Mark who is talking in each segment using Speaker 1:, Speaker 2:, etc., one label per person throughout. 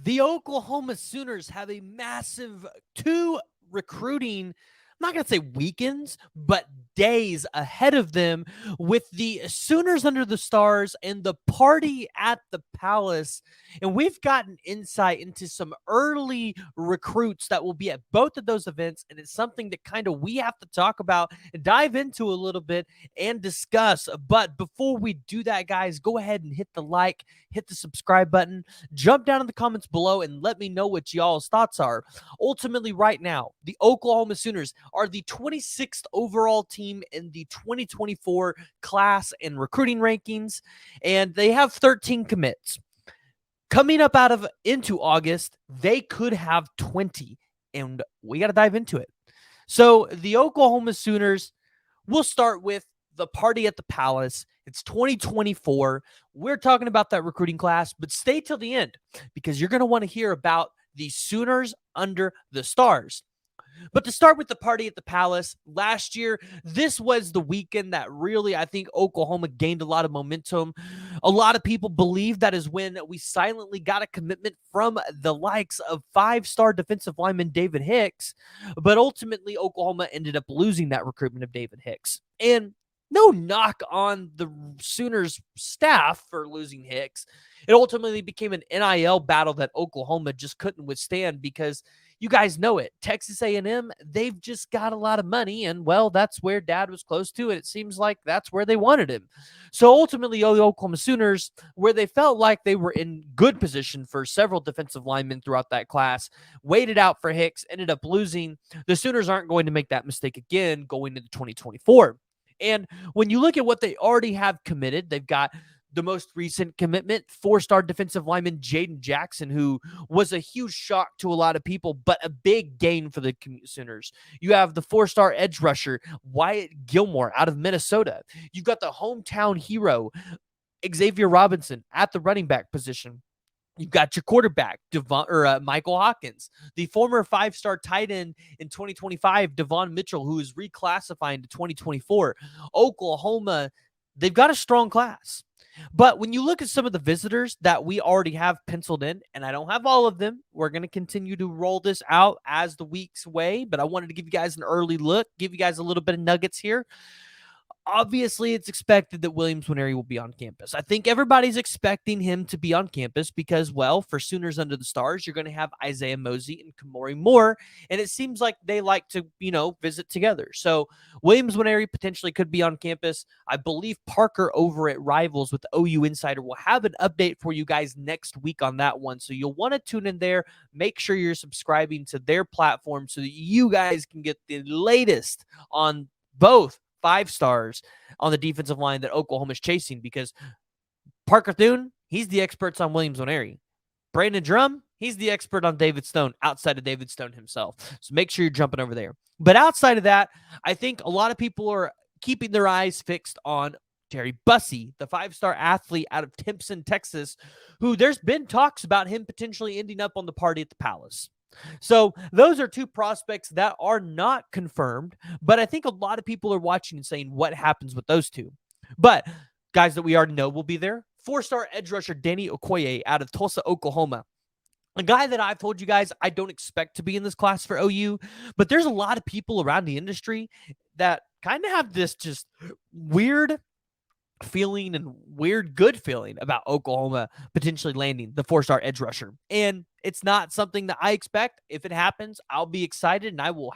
Speaker 1: The Oklahoma Sooners have a massive two recruiting, I'm not going to say weekends, but days ahead of them with the Sooners under the stars and the party at the Palace. And we've gotten insight into some early recruits that will be at both of those events. And it's something that kind of we have to talk about and dive into a little bit and discuss. But before we do that, guys, go ahead and hit the like, hit the subscribe button, jump down in the comments below and let me know what y'all's thoughts are. Ultimately, right now, the Oklahoma Sooners are the 26th overall team in the 2024 class and recruiting rankings, and they have 13 commits. Coming up out of into August, they could have 20, and we got to dive into it. So the Oklahoma Sooners, we'll start with the party at the Palace. It's 2024. We're talking about that recruiting class, but stay till the end because you're going to want to hear about the Sooners under the stars. But to start with the party at the Palace, last year, this was the weekend that really, I think, Oklahoma gained a lot of momentum. A lot of people believe that is when we silently got a commitment from the likes of five-star defensive lineman David Hicks. But ultimately, Oklahoma ended up losing that recruitment of David Hicks. And no knock on the Sooners staff for losing Hicks. It ultimately became an NIL battle that Oklahoma just couldn't withstand because you guys know it. Texas A&M, they've just got a lot of money, and, well, that's where Dad was close to, and it seems like that's where they wanted him. So ultimately, the Oklahoma Sooners, where they felt like they were in good position for several defensive linemen throughout that class, waited out for Hicks, ended up losing. The Sooners aren't going to make that mistake again going into 2024. And when you look at what they already have committed, they've got the most recent commitment, four-star defensive lineman Jaden Jackson, who was a huge shock to a lot of people, but a big gain for the Sooners. You have the four-star edge rusher Wyatt Gilmore out of Minnesota. You've got the hometown hero Xavier Robinson at the running back position. You've got your quarterback, Michael Hawkins, the former five-star tight end in 2025, Devon Mitchell, who is reclassifying to 2024. Oklahoma, they've got a strong class. But when you look at some of the visitors that we already have penciled in, and I don't have all of them, we're going to continue to roll this out as the weeks weigh, but I wanted to give you guys an early look, give you guys a little bit of nuggets here. Obviously, it's expected that Williams Nwaneri will be on campus. I think everybody's expecting him to be on campus because, well, for Sooners under the stars, you're going to have Isaiah Mosey and Kamori Moore, and it seems like they like to, visit together. So Williams Nwaneri potentially could be on campus. I believe Parker over at Rivals with OU Insider will have an update for you guys next week on that one. So you'll want to tune in there. Make sure you're subscribing to their platform so that you guys can get the latest on both five stars on the defensive line that Oklahoma is chasing, because Parker Thune, he's the expert on Williams Nwaneri. Brandon Drumm, he's the expert on David Stone outside of David Stone himself. So make sure you're jumping over there. But outside of that, I think a lot of people are keeping their eyes fixed on Terry Bussey, the five-star athlete out of Timpson, Texas, who there's been talks about him potentially ending up on the party at the Palace. So those are two prospects that are not confirmed, but I think a lot of people are watching and saying what happens with those two. But guys that we already know will be there. Four-star edge rusher Danny Okoye out of Tulsa, Oklahoma. A guy that I've told you guys I don't expect to be in this class for OU, but there's a lot of people around the industry that kind of have this just weird feeling and weird good feeling about Oklahoma potentially landing the four-star edge rusher. And it's not something that I expect. If it happens, I'll be excited and I will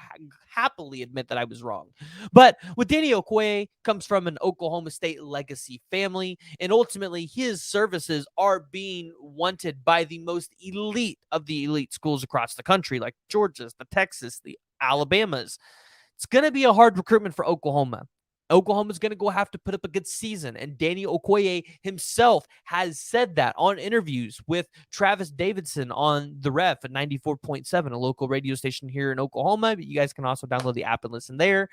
Speaker 1: happily admit that I was wrong. But with Danny Okoye comes from an Oklahoma State legacy family, and ultimately his services are being wanted by the most elite of the elite schools across the country, like Georgia's, the Texas, the Alabamas. It's going to be a hard recruitment for Oklahoma. Oklahoma's going to have to put up a good season, and Danny Okoye himself has said that on interviews with Travis Davidson on The Ref at 94.7, a local radio station here in Oklahoma. But you guys can also download the app and listen there.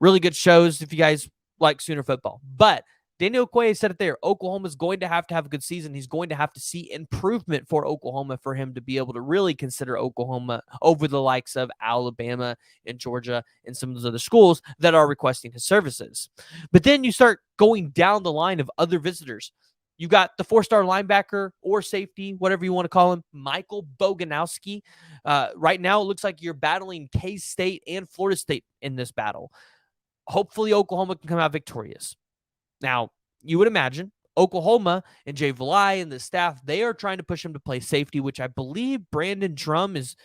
Speaker 1: Really good shows if you guys like Sooner football. But Danny Okoye said it there. Oklahoma's going to have a good season. He's going to have to see improvement for Oklahoma for him to be able to really consider Oklahoma over the likes of Alabama and Georgia and some of those other schools that are requesting his services. But then you start going down the line of other visitors. You got the 4-star linebacker or safety, whatever you want to call him, Michael Boganowski. Right now, it looks like you're battling K-State and Florida State in this battle. Hopefully, Oklahoma can come out victorious. Now, you would imagine Oklahoma and Jay Valai and the staff, they are trying to push him to play safety, which I believe Brandon Drumm is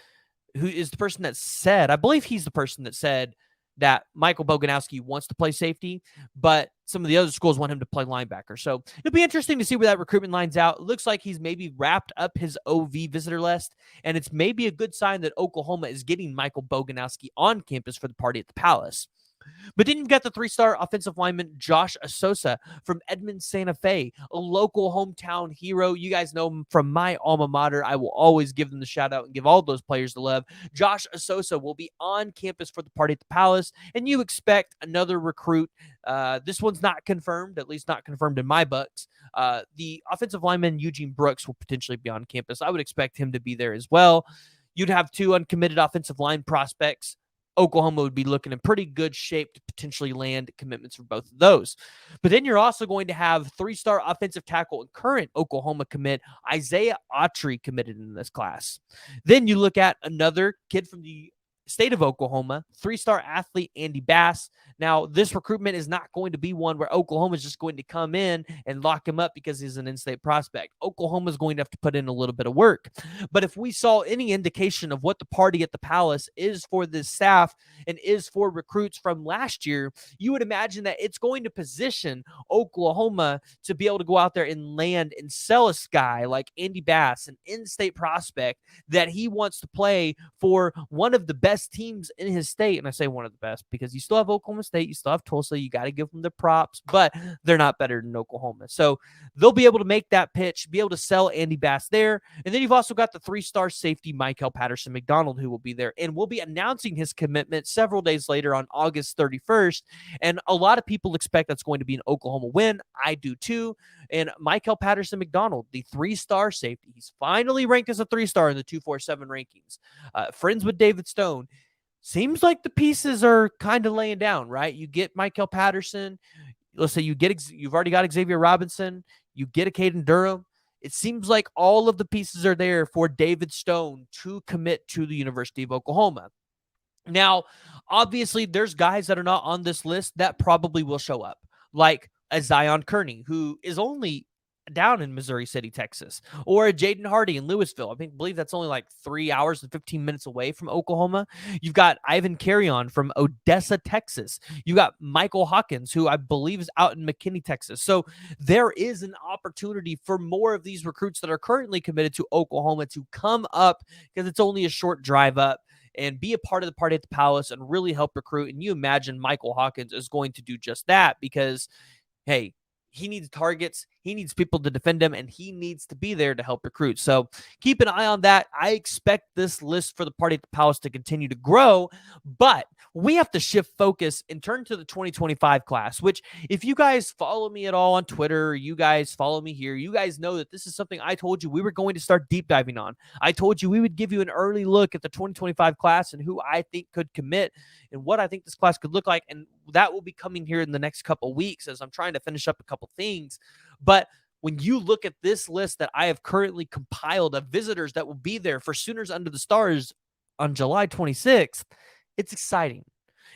Speaker 1: who is the person that said, I believe he's the person that said that Michael Boganowski wants to play safety, but some of the other schools want him to play linebacker. So it'll be interesting to see where that recruitment lines out. It looks like he's maybe wrapped up his OV visitor list, and it's maybe a good sign that Oklahoma is getting Michael Boganowski on campus for the party at the Palace. But then you've got the 3-star offensive lineman Josh Asosa from Edmond Santa Fe, a local hometown hero. You guys know him from my alma mater. I will always give them the shout out and give all those players the love. Josh Asosa will be on campus for the party at the Palace, and you expect another recruit. This one's not confirmed, at least not confirmed in my books. The offensive lineman Eugene Brooks will potentially be on campus. I would expect him to be there as well. You'd have 2 uncommitted offensive line prospects. Oklahoma would be looking in pretty good shape to potentially land commitments for both of those. But then you're also going to have 3-star offensive tackle and current Oklahoma commit Isaiah Autry committed in this class. Then you look at another kid from the state of Oklahoma, 3-star athlete Andy Bass. Now, this recruitment is not going to be one where Oklahoma is just going to come in and lock him up because he's an in-state prospect. Oklahoma is going to have to put in a little bit of work. But if we saw any indication of what the party at the Palace is for this staff and is for recruits from last year, you would imagine that it's going to position Oklahoma to be able to go out there and land and sell a guy like Andy Bass, an in-state prospect, that he wants to play for one of the best teams in his state. And I say one of the best because you still have Oklahoma State, you still have Tulsa, you got to give them the props, but they're not better than Oklahoma. So they'll be able to make that pitch, be able to sell Andy Bass there. And then you've also got the 3-star safety Michael Patterson McDonald, who will be there and will be announcing his commitment several days later on August 31st. And a lot of people expect that's going to be an Oklahoma win. I do too. And Michael Patterson McDonald, the 3-star safety, he's finally ranked as a 3-star in the 247 rankings. Friends with David Stone. Seems like the pieces are kind of laying down, right? You get Michael Patterson. Let's say you've already got Xavier Robinson. You get a Caden Durham. It seems like all of the pieces are there for David Stone to commit to the University of Oklahoma. Now, obviously, there's guys that are not on this list that probably will show up, like a Zion Kearney, who is only down in Missouri City, Texas, or a Jaden Hardy in Louisville. I believe that's only like 3 hours and 15 minutes away from Oklahoma. You've got Ivan Carrion from Odessa, Texas. You got Michael Hawkins, who I believe is out in McKinney, Texas. So there is an opportunity for more of these recruits that are currently committed to Oklahoma to come up, because it's only a short drive up, and be a part of the party at the Palace and really help recruit. And you imagine Michael Hawkins is going to do just that because, hey, he needs targets, he needs people to defend him, and he needs to be there to help recruit. So keep an eye on that. I expect this list for the party at the Palace to continue to grow, but we have to shift focus and turn to the 2025 class, which if you guys follow me at all on Twitter, you guys follow me here, you guys know that this is something I told you we were going to start deep diving on. I told you we would give you an early look at the 2025 class and who I think could commit and what I think this class could look like. And that will be coming here in the next couple weeks as I'm trying to finish up a couple things. But when you look at this list that I have currently compiled of visitors that will be there for Sooners Under the Stars on July 26th, it's exciting.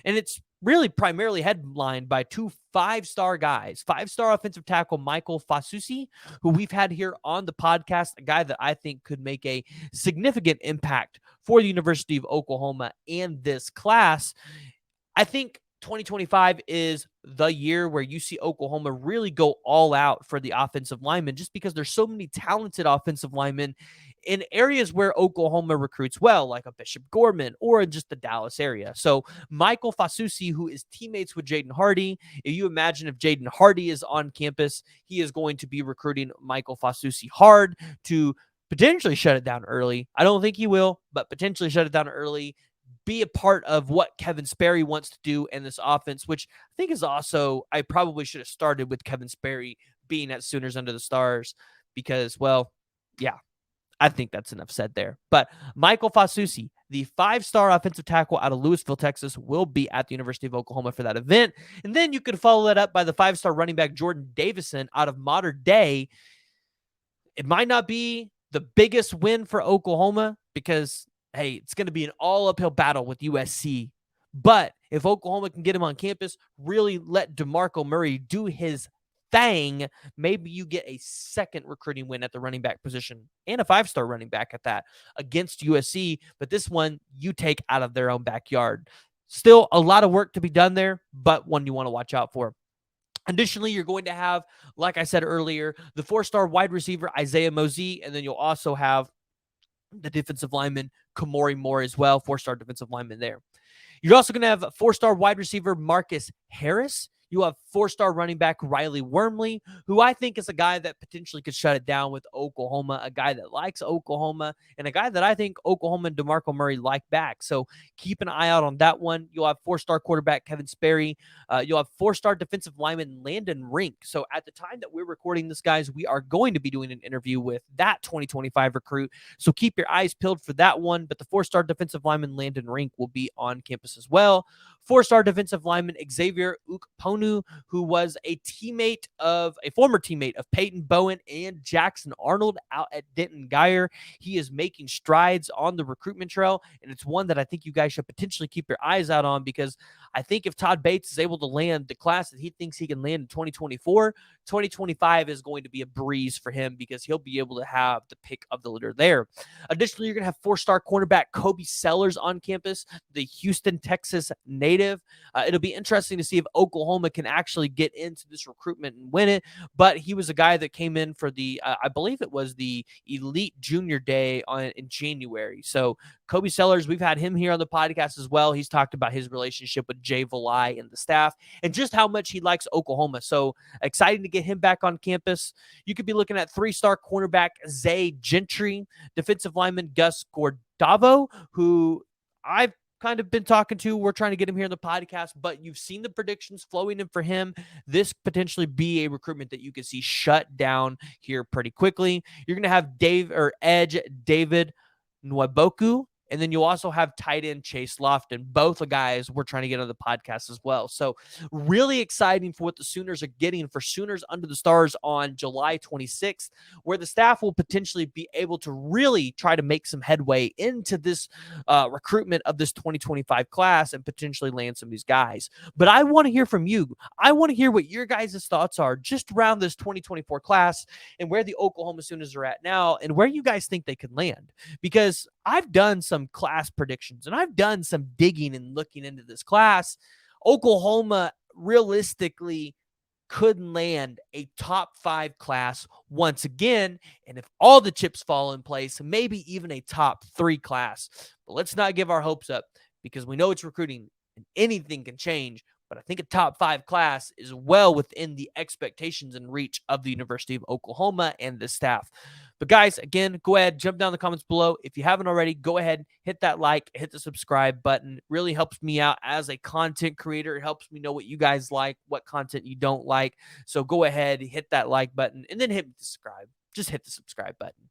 Speaker 1: And it's really primarily headlined by 2 5-star guys. 5-star offensive tackle Michael Fasusi, who we've had here on the podcast, a guy that I think could make a significant impact for the University of Oklahoma and this class. I think 2025 is the year where you see Oklahoma really go all out for the offensive linemen, just because there's so many talented offensive linemen in areas where Oklahoma recruits well, like a Bishop Gorman or just the Dallas area. So Michael Fasusi, who is teammates with Jaden Hardy, if you imagine if Jaden Hardy is on campus, he is going to be recruiting Michael Fasusi hard to potentially shut it down early. I don't think he will, but potentially shut it down early, be a part of what Kevin Sperry wants to do in this offense, which I think is also, I probably should have started with Kevin Sperry being at Sooners Under the Stars because, well, yeah, I think that's enough said there. But Michael Fasusi, the 5-star offensive tackle out of Louisville, Texas, will be at the University of Oklahoma for that event. And then you could follow that up by the 5-star running back Jordan Davison out of Modern Day. It might not be the biggest win for Oklahoma because, hey, it's going to be an all uphill battle with USC. But if Oklahoma can get him on campus, really let DeMarco Murray do his thing, maybe you get a second recruiting win at the running back position and a 5-star running back at that against USC. But this one you take out of their own backyard. Still a lot of work to be done there, but one you want to watch out for. Additionally, you're going to have, like I said earlier, the 4-star wide receiver Isaiah Mosey, and then you'll also have the defensive lineman Kamori Moore as well, 4-star defensive lineman there. You're also going to have 4-star wide receiver Marcus Harris. You have 4-star running back Riley Wormley, who I think is a guy that potentially could shut it down with Oklahoma, a guy that likes Oklahoma, and a guy that I think Oklahoma and DeMarco Murray like back. So keep an eye out on that one. You'll have 4-star quarterback Kevin Sperry. You'll have 4-star defensive lineman Landon Rink. So at the time that we're recording this, guys, we are going to be doing an interview with that 2025 recruit. So keep your eyes peeled for that one. But the 4-star defensive lineman Landon Rink will be on campus as well. 4-star defensive lineman Xavier Ukponu, who was a former teammate of Peyton Bowen and Jackson Arnold out at Denton Guyer. He is making strides on the recruitment trail, and it's one that I think you guys should potentially keep your eyes out on, because I think if Todd Bates is able to land the class that he thinks he can land in 2024, 2025 is going to be a breeze for him because he'll be able to have the pick of the litter there. Additionally, you're going to have 4-star cornerback Kobe Sellers on campus, the Houston, Texas native. It'll be interesting to see if Oklahoma can actually get into this recruitment and win it, but he was a guy that came in for the, I believe it was the Elite Junior Day in January. So Kobe Sellers, we've had him here on the podcast as well. He's talked about his relationship with Jay Valai and the staff and just how much he likes Oklahoma. So exciting to get him back on campus. You could be looking at 3-star cornerback Zay Gentry, defensive lineman Gus Gordavo, who I've kind of been talking to. We're trying to get him here on the podcast, but you've seen the predictions flowing in for him. This potentially be a recruitment that you can see shut down here pretty quickly. You're going to have Edge David Nwaboku, and then you'll also have tight end Chase Lofton, both the guys we're trying to get on the podcast as well. So really exciting for what the Sooners are getting for Sooners Under the Stars on July 26th, where the staff will potentially be able to really try to make some headway into this recruitment of this 2025 class and potentially land some of these guys. But I want to hear from you. I want to hear what your guys' thoughts are just around this 2024 class and where the Oklahoma Sooners are at now and where you guys think they could land. Because I've done some class predictions and I've done some digging and looking into this class. Oklahoma realistically could land a top 5 class once again. And if all the chips fall in place, maybe even a top 3 class. But let's not give our hopes up because we know it's recruiting and anything can change. But I think a top 5 class is well within the expectations and reach of the University of Oklahoma and the staff. But guys, again, go ahead, jump down in the comments below. If you haven't already, go ahead, hit that like, hit the subscribe button. It really helps me out as a content creator. It helps me know what you guys like, what content you don't like. So go ahead, hit that like button, and then hit subscribe. Just hit the subscribe button.